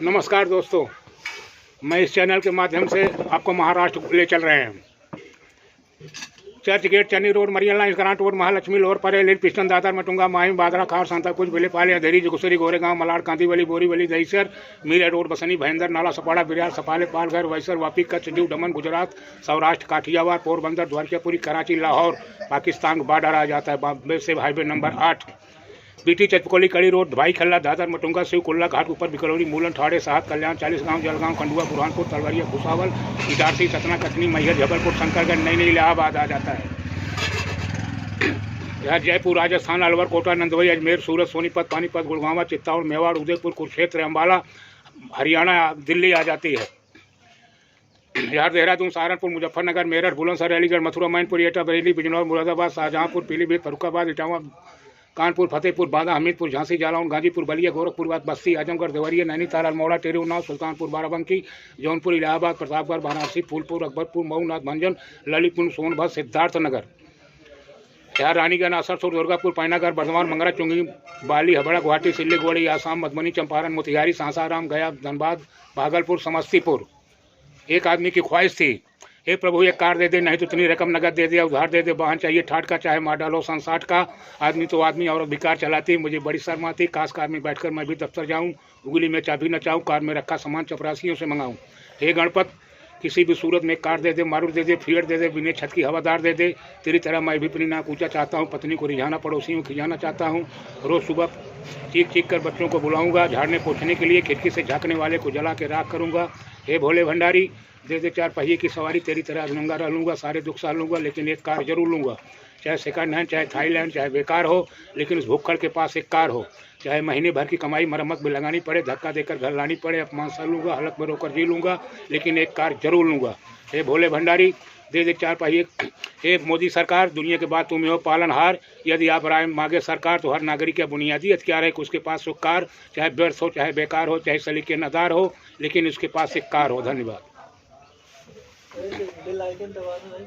नमस्कार दोस्तों, मैं इस चैनल के माध्यम से आपको महाराष्ट्र ले चल रहे हैं। Churchgate, Charni road, marine line, grant road, Mahalaxmi, lower Parel, पिस्टन, दादर, मटुंगा, माहिम, बादरा, खार, सांता कुछ, बिलेपाले, अधेरी, गुसरी, गोरेगांव, मलाड, कांदीवली, बोरीवली, दहीसर, मीरा रोड, बसनी, भयंदर, नाला, सपाड़ा, बिरार, सपाले, पालघर, वैसर, वापी, कच्छ, दीव, दमन, गुजरात, सौराष्ट्र, काठियावाड़, पोरबंदर, द्वारकापुरी, कराची, लाहौर, पाकिस्तान बॉर्डर आ जाता है। बॉम्बे से हाईवे नंबर 8, बीटी, चचकोली, कड़ी रोड, भाई खल्ला, दादर, मटुंगा, शिव कुल्ला घाट, ऊपर बिकरौली, मूलन, ठाड़े, साहत, कल्याण, 40 गांव, जलगांव, खंडुआ, बुरहानपुर, तलवरिया, भुसावल, इटारसी, सतना, कटनी, मैहर, जबलपुर, शंकरगढ़, नई नई इलाहाबाद आ जाता है। यहाँ जयपुर, राजस्थान, अलवर, कोटा, नंदवई, अजमेर, सूरत, सोनीपत, पानीपत, गुड़गांव, चित्तौड़, मेवाड़, उदयपुर, कुरुक्षेत्र, अम्बाला, हरियाणा, दिल्ली आ जाती है। यहाँ देहरादून, सहारनपुर, मुजफ्फरनगर, मेरठ, बुलंदशहर, अलीगढ़, मथुरा, मैनपुर, एटा, बरेली, बिजनौर, मुरादाबाद, शाहजहांपुर, पीलीभीत, फर्रुखाबाद, इटावा, कानपुर, फतेहपुर, बांदा, हमीरपुर, झांसी, जालौन, गाजीपुर, बलिया, गोरखपुर, बस्ती, आजमगढ़, देवरिया, नैनीताल, अल्मोड़ा, टेरी, उन्नाव, सुल्तानपुर, बाराबंकी, जौनपुर, इलाहाबाद, प्रतापगढ़, वाराणसी, फूलपुर, अकबरपुर, मऊ, नाथभंजन, ललितपुर, सोनभद्र, सिद्धार्थनगर, यहाँ रानीगंज, आसरसोर, दुर्गापुर, पैनागढ़, बर्धमान, मंगरा, चुंगी, बाली, हबड़ा, गुवाहाटी, सिल्लीगुड़ी, आसाम, मधुबनी, चंपारण, मोतिहारी, सासाराम, गया, धनबाद, भागलपुर, समस्तीपुर। एक आदमी की ख्वाहिश थी, हे प्रभु एक कार दे दे, नहीं तो इतनी रकम नगद दे दे, उधार दे दे, वाहन चाहिए ठाट का, चाहे मार डालो सन 60 का। आदमी तो आदमी, औरत भी कार चलाती, मुझे बड़ी शर्म आती। काश कार में बैठकर मैं भी दफ्तर जाऊं, उंगली में चाबी न चाहूँ, कार में रखा सामान चपरासियों से मंगाऊं। हे गणपत, किसी भी सूरत में कार दे दे, मारुति दे दे, फिएट दे दे, बिना छत की हवादार दे दे। तेरी तरह मैं भी अपनी नाक ऊँचा चाहता हूँ, पत्नी को रिझाना, पड़ोसियों को खिजाना चाहता हूँ। रोज़ सुबह चीख चीख कर बच्चों को बुलाऊंगा, झाड़ने पोछने के लिए खिड़की से झाँकने वाले को जला के राख करूँगा। हे भोले भंडारी, दे दे 4 पहिए की सवारी, तेरी तरह अधनंगा रह लूँगा, सारे दुख सह लूँगा, लेकिन एक कार जरूर लूँगा। चाहे सेकंड हैंड, चाहे थाईलैंड, चाहे बेकार हो, लेकिन उस भुक्खड़ के पास एक कार हो। चाहे महीने भर की कमाई मरम्मत भी लगानी पड़े, धक्का देकर घर लानी पड़े, अपमान सह लूँगा, हलक में रोकर जी लूँगा, लेकिन एक कार जरूर लूँगा। हे भोले भंडारी, दे दे 4 पहिए। हे मोदी सरकार, दुनिया के बाद तुम्हें हो पालनहार। यदि आप राय मांगे सरकार, तो हर नागरिक का बुनियादी अधिकार है कि उसके पास वो कार, चाहे व्यर्थ हो, चाहे बेकार हो, चाहे सलीके नदार हो, लेकिन उसके पास एक कार हो। धन्यवाद। बेल आइकन दबा दो भाई।